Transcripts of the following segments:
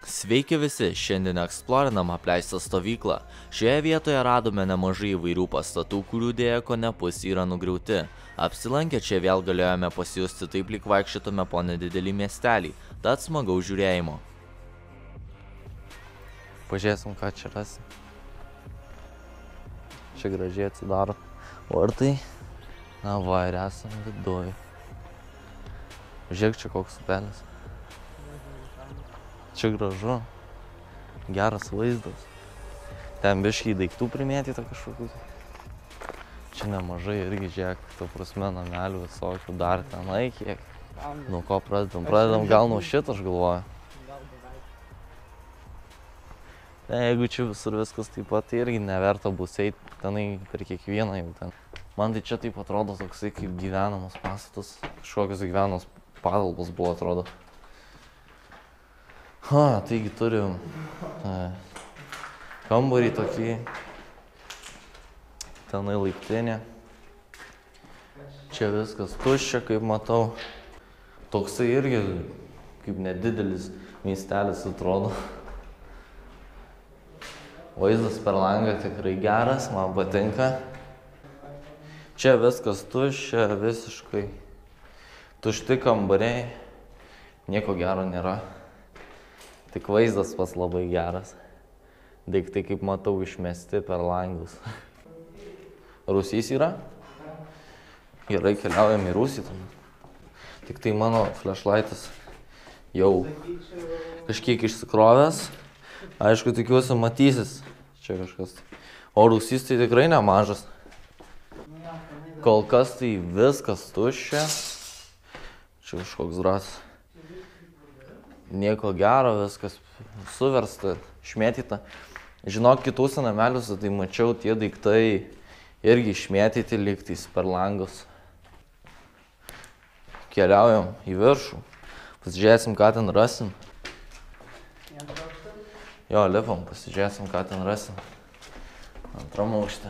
Sveiki visi, šiandien eksplorinam apleistą stovyklą. Šioje vietoje radome nemažai įvairių pastatų, kurių dėja kone pusė yra nugriauti. Apsilankę čia vėl galėjome pasijusti taip, lyg vaikščiotume po nedidelį miestelį, tad smagaus žiūrėjimo. Pažiūrėsim, ką čia rasi. Čia gražiai atsidaro vartai. Na va, ir esam viduj. Žiūrėk, čia koks upelis. Čia gražu. Geras vaizdas. Ten biškai daiktų primėtyta kažkokių. Čia nemažai irgi, žiūrėk, ta prasme, namelių visokių dar tenai kiek. Nuo ko pradedam? Pradedam gal nuo šito, aš galvoju. Ne, jeigu čia visur viskas taip pat, tai irgi neverta bus eit tenai per kiekvieną jau ten. Man tai čia taip atrodo toksai kaip gyvenamas pastatas. Kažkokios gyvenamas patalpos buvo, atrodo. Taigi turim kambarį tokį, tenai laiptinė. Čia viskas tuščia, kaip matau. Toksai irgi kaip nedidelis miestelis atrodo. Vaizdas per langą tikrai geras, man patinka. Čia viskas tuščia, visiškai tušti kambariai. Nieko gero nėra. Tik vaizdas pas labai geras. Daiktai, kaip matau, išmesti per langus. Rūsys yra? Gerai, keliaujam į rūsį. Tik tai mano flashlightas jau kažkiek išsikrovęs. Aišku, tikiuosi matysis čia kažkas. O rūsys tai tikrai nemažas. Kol kas tai viskas tuščia. Čia kažkoks drąs. Nieko gero, viskas suversta, išmėtyta. Žinok, kitose nameliuose tai mačiau, tie daiktai irgi išmėtyti lygtais per langus. Keliaujam į viršų. Pasižiūrėsim, ką ten rasim. Jo, lipam, pasižiūrėsim, ką ten rasim. Antram aukšte.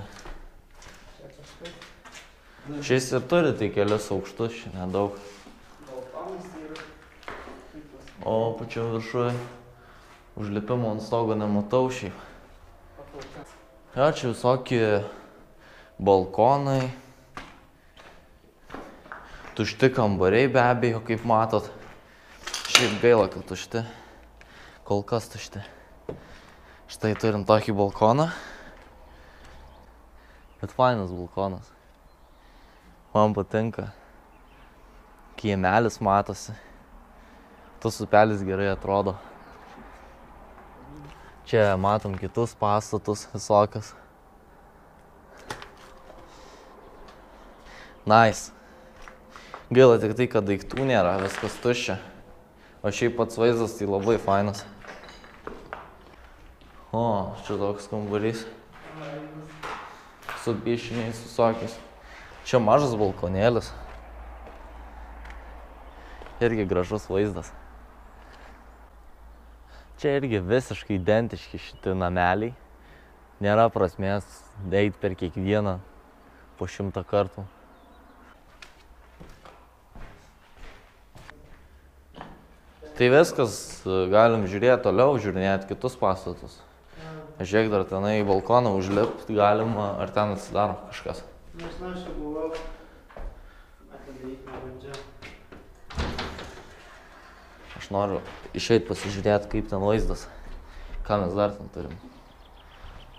Šis ir turi tai kelius aukštus, čia nedaug. O pačiu viršuje užlipimo ant stogo nematau šiaip. Jo, čia visokie balkonai. Tušti kambariai be abejo, kaip matot. Šiaip gaila, kad tušti. Kol kas tušti. Štai turim tokį balkoną. Bet fainas balkonas. Man patinka. Kiemelis matosi. Tas upelis gerai atrodo. Čia matom kitus pastatus visokius. Nice. Gaila tik tai, kad daiktų nėra, viskas tuščia. O šiaip pats vaizdas tai labai fainas. O, čia toks kambarys. Su piešiniais visokiais. Čia mažas balkonėlis. Irgi gražus vaizdas. Čia irgi visiškai identiški šitie nameliai. Nėra prasmės eit per kiekvieną po 100 kartų. Tai viskas, galim žiūrėti toliau, žiūrinėti kitus pastatus. Žiūrėk, dar tenai į balkoną užlipti galima, ar ten atsidaro kažkas. Nežinau, aš buvau atidaryti nebandžiau. Aš noriu išeit pasižiūrėti, kaip ten vaizdas. Ką mes dar ten turim.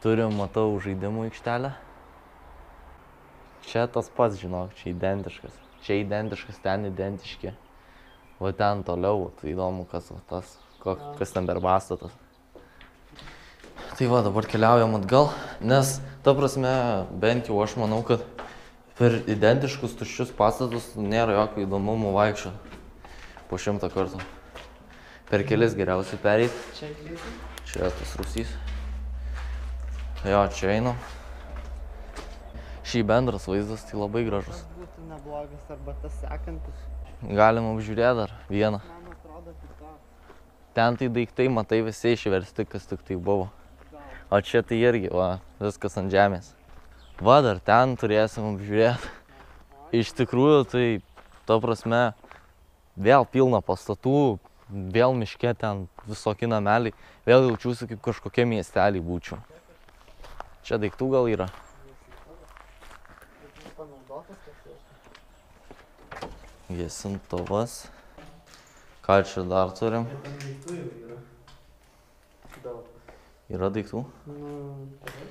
Turim, matau, žaidimų aikštelę. Čia tas pats, žinok, čia identiškas. Čia identiškas, ten identiški. Va ten toliau, tai įdomu, kas ten per pastatas. Tai va, dabar keliaujam atgal, nes, ta prasme, bent jau aš manau, kad per identiškus tuščius pastatus nėra jokio įdomumo vaikščioti po 100 kartų. Per kelis geriausiai pereit. Čia tas rūsys. Jo, čia einu. Šį bendras vaizdas tai labai gražus. Tas būtų neblogas arba tas sekantis. Galim apžiūrėti dar vieną. Man atrodo kitoks. Ten tai daiktai, matai, visi išversti, kas tik tai buvo. O čia tai irgi, va, viskas ant žemės. Va, dar ten turėsim apžiūrėti. Iš tikrųjų, tai, ta prasme, vėl pilna pastatų, vėl miške ten visokie nameliai. Vėl jaučiuosi kaip kažkokie miesteliai būčiau. Čia daiktų gal yra? Panaudotas tas jau. Gesintuvas. Ką čia dar turim? Ten daiktų jau yra. Daug. Yra daiktų? Taip.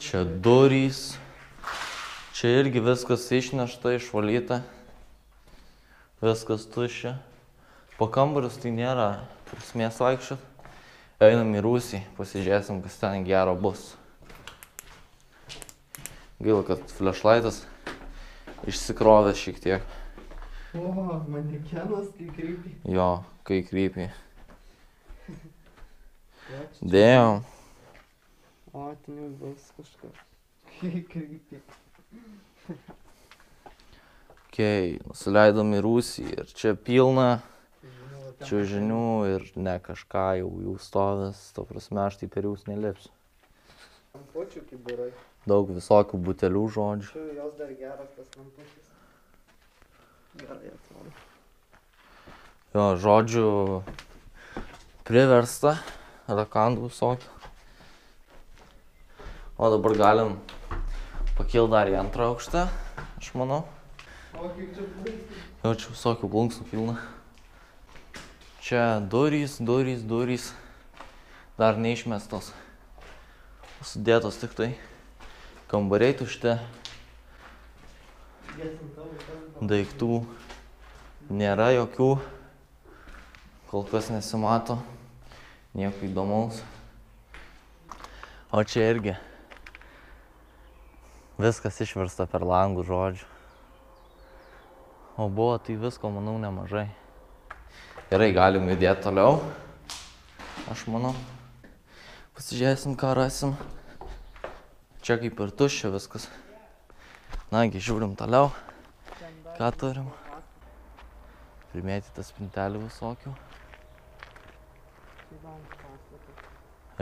Čia durys. Čia irgi viskas išnešta, išvalyta. Viskas tuščia. Po kambarius tai nėra prasmės vaikščiot. Einam į rūsį, pasižiūrėsim, kas ten gero bus. Gaila, kad flashlightas išsikrovė šiek tiek. O, manekenas, kai krypį. Jo, kai krypį. Damn. O, ten jau bus kažkas. Kai krypį. Okay, nusileidom į rūsį ir čia pilna čiužinių ir ne kažką jau stovės. To prasme, aš tai per jūs nelipsiu. Kampučių kibirai. Daug visokių butelių žodžių. Čia jos dar geras tas kamputis. Gerai atrodo. Jo, žodžių priversta, rakandų visokių. O dabar galim pakilti dar į antrą aukštą, aš manau. O, kaip čia plunksų? Jo, čia visokių plunksų pilna. Čia durys. Dar neišmestos. Sudėtos tik tai. Kambariai tušti. Daiktų nėra jokių. Kol kas nesimato. Nieko įdomaus. O čia irgi. Viskas išversta per langų žodžių. O buvo tai visko, manau, nemažai. Gerai, galim judėti toliau. Aš manau. Pasižiūrėsim, ką rasim. Čia kaip ir tuščia viskas. Nagi, žiūrim toliau. Ką turim? Primėtyta spintelių visokių.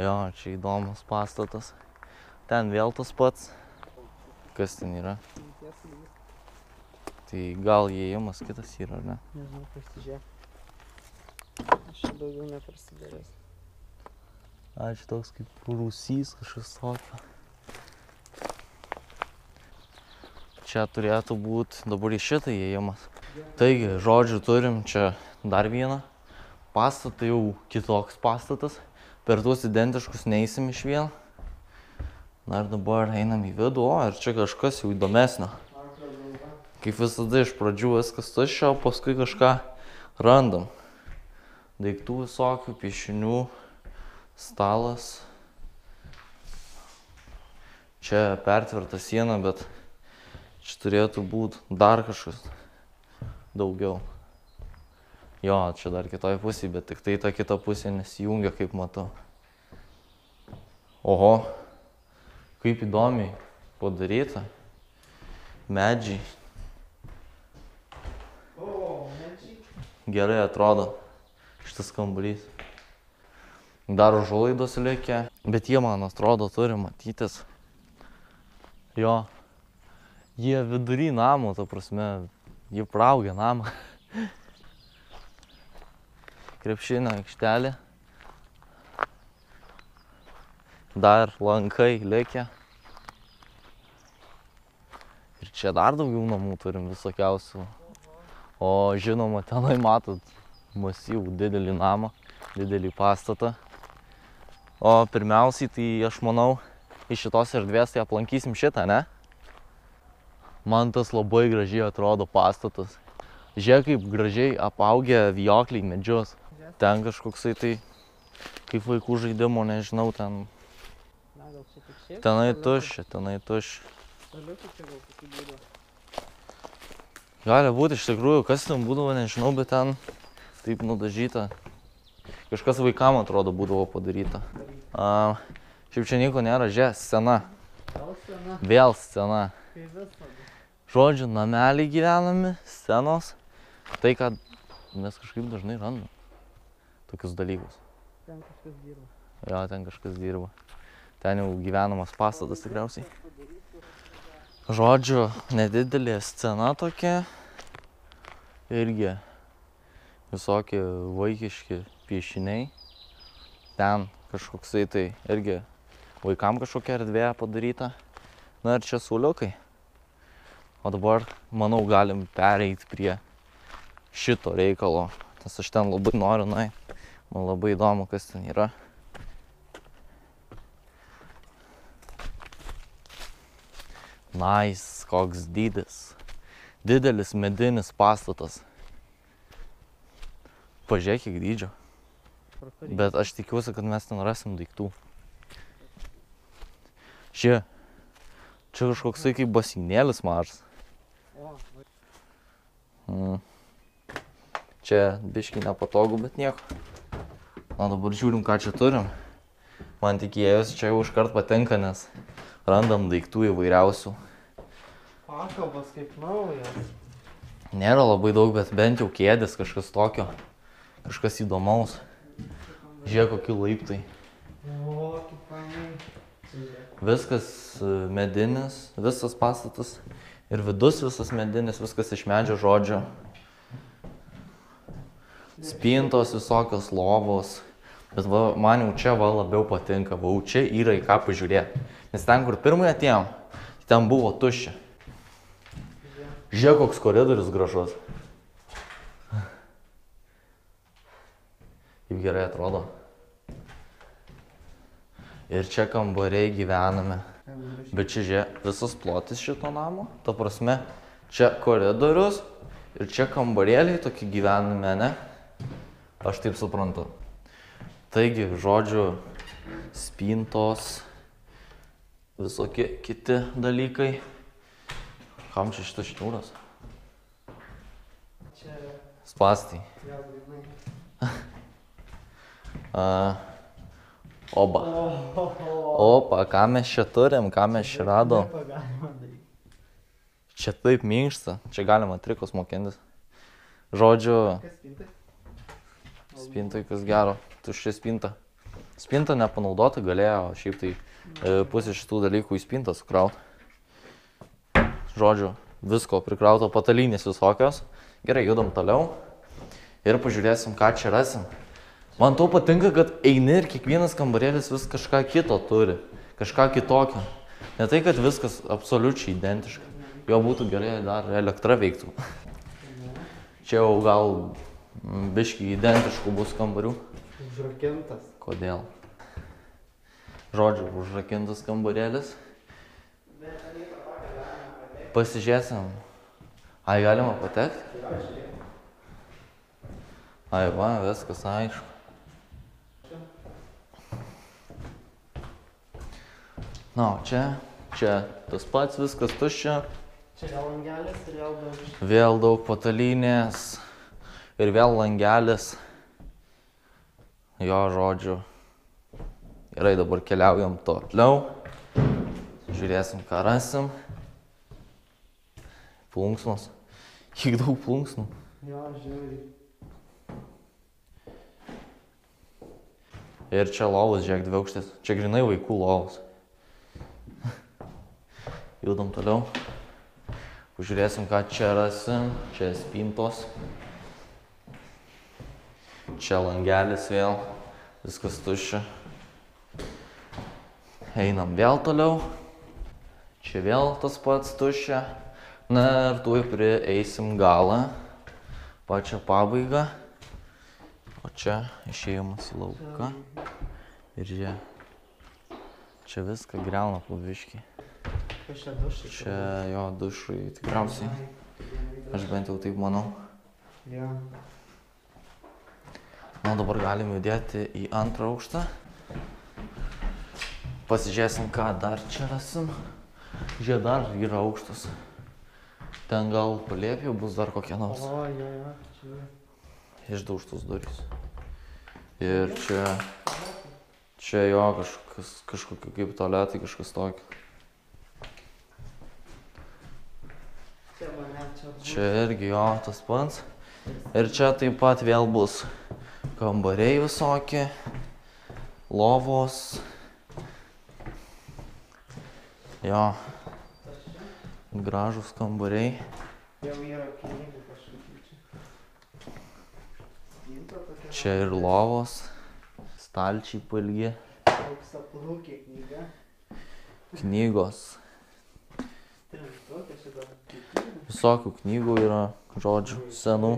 Jo, čia įdomus pastatas. Ten vėl tas pats. Kas ten yra? Tai gal įėjimas kitas yra, ar ne? Nežinau, pasižiūrėk. Aš čia daugiau neprasidaręs. Čia toks kaip rūsys, kažkas tokio. Čia turėtų būti dabar į šitą įėjimas. Taigi, žodžiu, turim čia dar vieną pastatą, jau kitoks pastatas. Per tuos identiškus neįsim iš vieno. Na ir dabar einam į vidų, o ir čia kažkas jau įdomesnio. Kaip visada iš pradžių viskas tuščia, o paskui kažką randam. Daiktų visokių, piešinių, stalas. Čia pertverta siena, bet čia turėtų būti dar kažkas daugiau. Jo, čia dar kitoj pusėje, bet tik tai ta kita pusė nesijungia, kaip matau. Oho, kaip įdomiai padaryta. Medžiai. Gerai atrodo šitas kambarys. Dar užuolaidos likę, bet jie, man atrodo, turi matytis. Jo, jie vidury namo, ta prasme, jie praaugę namą. Krepšinio aikštelė. Dar lankai likę. Ir čia dar daugiau namų turim visokiausių. O žinoma, tenai matot masyvų didelį namą, didelį pastatą. O pirmiausiai, tai aš manau, iš šitos erdvės tai aplankysim šitą, ne? Man tas labai gražiai atrodo pastatas. Žiūrėk, kaip gražiai apaugę vijokliai medžius. Ten kažkoksai tai, kaip vaikų žaidimo, nežinau, ten... Tenai tuščia. Staliukai čia gal kokių būdavo. Gali būti iš tikrųjų, kas ten būdavo, nežinau, bet ten taip nudažyta. Kažkas vaikam atrodo būdavo padaryta. Šiaip čia nieko nėra, žiūrėk, scena. Vėl scena. Žodžiu, nameliai gyvenami, scenos. Tai, ką mes kažkaip dažnai randam. Tokius dalykus. Ten kažkas dirba. Jo, ten kažkas dirba. Ten jau gyvenamas pastatas tikriausiai. Žodžiu, nedidelė scena tokia. Irgi visokie vaikiški piešiniai. Ten kažkoksai tai irgi vaikam kažkokia erdvė padaryta. Na ir čia suoliukai. O dabar, manau, galim pereiti prie šito reikalo. Nes aš ten labai noriu nueiti. Man labai įdomu, kas ten yra. Nice, koks dydis. Didelis medinis pastatas. Pažiūrėk, kiek dydžio. Bet aš tikiuosi, kad mes ten rasim daiktų. Čia kažkoksai kaip baseinėlis mažas. Čia biškai nepatogu, bet nieko. Na dabar žiūrim, ką čia turim. Man tikėjosi, čia jau iškart patinka, nes randam daiktų įvairiausių. Pakalbas kaip naujas. Nėra labai daug, bet bent jau kėdės, kažkas tokio. Kažkas įdomaus. Žiūrėk, kokie laiptai. O, kaip fanai. Viskas medinis, visas pastatas. Ir vidus visas medinis, viskas iš medžio, žodžio. Spintos visokios, lovos. Bet va, man jau čia va labiau patinka. Va, čia yra į ką pažiūrėti. Nes ten, kur pirmai atėjom, ten buvo tuščia. Žiūrėk, koks koridorius gražus. Kaip gerai atrodo. Ir čia kambariai gyvename. Bet čia žiūrėk, visas plotis šito namo. Ta prasme, čia koridorius ir čia kambarėliai tokie gyvename, ne? Aš taip suprantu. Taigi, žodžiu, spintos, visokie kiti dalykai. Kam čia šitas šniūras? Čia Spastai. vėl grynai. Oba. Opa, ką mes čia turim, ką mes čia radom. Čia taip minkšta, čia galima trikus mokintis. Žodžiu, Kas spintai? spintai kas gero, tuščia spinta. Spinta nepanaudota galėjo, šiaip tai pusė šitų dalykų į spintą sukraut. Žodžiu, visko prikrauto, patalynės visokios. Gerai, judam toliau ir pažiūrėsim, ką čia rasim. Man to patinka, kad eini ir kiekvienas kambarėlis vis kažką kito turi, kažką kitokio. Ne tai, kad viskas absoliučiai identiška. Jo būtų gerai, dar elektra veiktų. Čia jau gal biškai identiškų bus kambarių. Užrakintas. Kodėl? Žodžiu, užrakintas kambarėlis. Pasižiūrėsim. Ai, galima patekti? Ai, va, viskas aišku. Na, čia tas pats, viskas tuščia. Čia vėl langelis ir vėl daug. Vėl daug patalynės. Ir vėl langelis. Jo, žodžiu. Gerai, dabar keliaujam toliau. Žiūrėsim, ką rasim. Plunksnos. Kiek daug plunksnų. Jo, žiūrėjai. Ir čia lovas, žiūrėk, dviaukštis. Čia grinai vaikų lovas. Judam toliau. Pažiūrėsim, ką čia rasim. Čia spintos. Čia langelis vėl. Viskas tuščia. Einam vėl toliau. Čia vėl tas pats tuščia. Na ir tuoj prieisim galą. Pačią pabaigą. O čia išėjimas į lauką. Ir žiūrėk. Čia viską griauna po biškį. Kas čia dušai? Čia jo dušai tikriausiai. Aš bent jau taip manau. Jo. Na, dabar galim judėti į antrą aukštą. Pasižiūrėsim, ką dar čia rasim. Žiūrėk, dar yra aukštas. Ten gal palėpė bus dar kokia nors. O, jo, čia. Išdaužtos durys. Ir čia jo kažkokie kaip tualetai, kažkas tokio. Čia mane čia. Čia irgi jo tas pats. Ir čia taip pat vėl bus kambariai visokie, lovos. Jo, gražūs kambariai. Jau yra knygų kažkokių čia. Čia ir lovos, stalčiai pailgi, Auksaplukė knyga. knygos. Trintukė šitą knygą. Visokių knygų yra, žodžių, senų.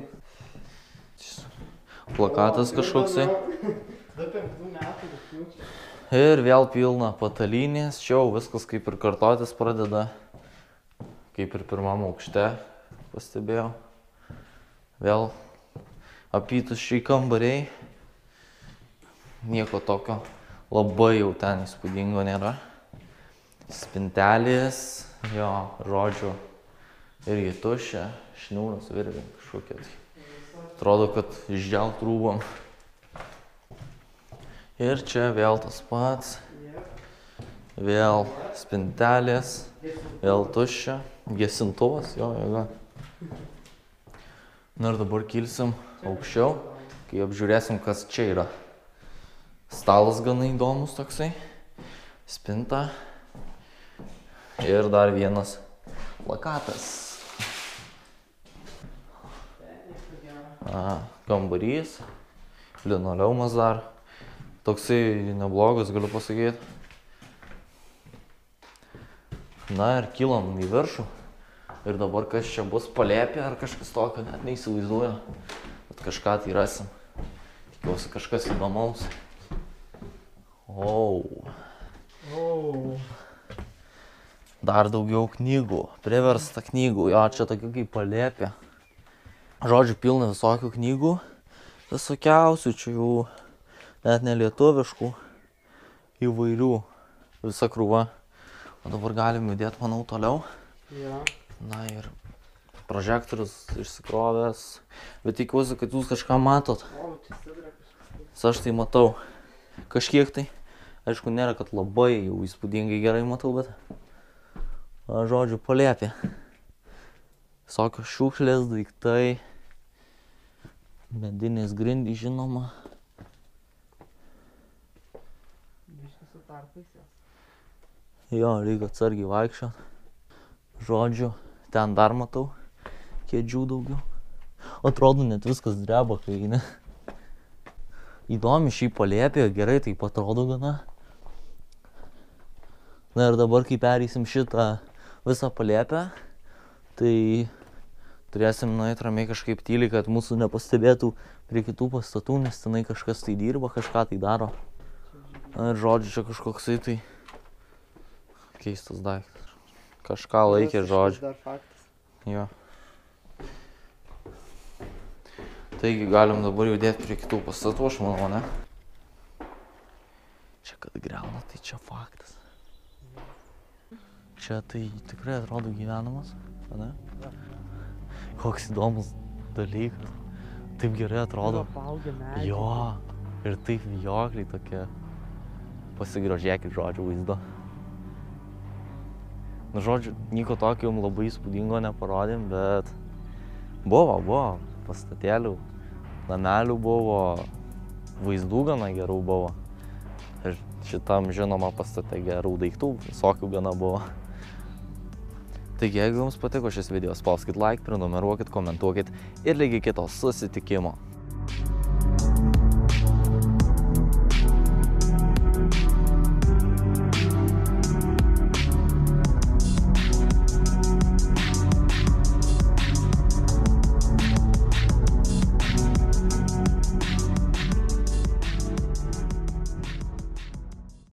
Plakatas kažkoksai. 25 metų rugpjūčio. Ir vėl pilna patalynės. Čia jau viskas kaip ir kartotis pradeda. Kaip ir pirmam aukšte pastebėjau. Vėl apytuščiai kambariai. Nieko tokio labai jau ten įspūdingo nėra. Spintelės, jo, žodžiu, irgi tuščia, šniūras virvė kažkokia. Atrodo, kad išdžiaut rūbom. Ir čia vėl tas pats. Vėl spintelės, vėl tuščia. Gesintuvas, jo, jėga. Na ir dabar kilsim aukščiau, kai apžiūrėsim, kas čia yra. Stalas gana įdomus toksai. Spinta. Ir dar vienas plakatas. Kambarys. Linoleumas dar. Toksai neblogas, galiu pasakyti. Na ir kilom į viršų. Ir dabar kas čia bus, palėpė ar kažkas tokio, net neįsivaizduoju. Bet kažką tai rasim. Tikiuosi kažkas įdomaus. Dar daugiau knygų. Priversta knygų. Jo, čia tokia kaip palėpė. Žodžiu, pilna visokių knygų. Visokiausių čia jau net nelietuviškų. Įvairių. Visa krūva. O dabar galim judėti, manau, toliau. Jo. Na ir prožektorius išsikrovęs. Bet tikiuosi, kad jūs kažką matot. O, čia sidra kažkas. Aš tai matau. Kažkiek tai. Aišku, nėra, kad labai jau įspūdingai gerai matau, bet... Žodžiu, palėpė. Visokios šiukšlės, daiktai. Medinės grindys, žinoma. Biškį su tarpais jos. Jo, reikia atsargiai vaikščiot. Žodžiu, ten dar matau kėdžių daugiau. Atrodo, net viskas dreba, kai ne. Įdomi šį palėpė, gerai taip atrodo gana. Na ir dabar, kai pereisim šitą visą palėpę, tai turėsim nueit ramiai kažkaip tyliai, kad mūsų nepastebėtų prie kitų pastatų, nes tenai kažkas tai dirba, kažką tai daro. Na ir žodžiu, čia kažkoksai tai keistas daiktas. Kažką laikė, žodžiu. Dar faktas. Jo. Taigi galim dabar judėti prie kitų pastatų, aš manau, ne? Čia kad greuna, tai čia faktas. Čia tai tikrai atrodo gyvenamas, ne? Koks įdomus dalykas. Taip gerai atrodo. Apaugę medžiai. Jo. Ir taip vijokliai tokie. Pasigrožėkit, žodžiu, vaizdo. Nu, žodžiu, nieko tokio jums labai įspūdingo neparodėm, bet buvo pastatėlių, namelių buvo, vaizdų gana gerų buvo. Ir šitam žinoma pastate gerų daiktų, visokių gana buvo. Taigi, jeigu jums patiko šis video, spauskit like, prenumeruokit, komentuokit ir lygiai kito susitikimo.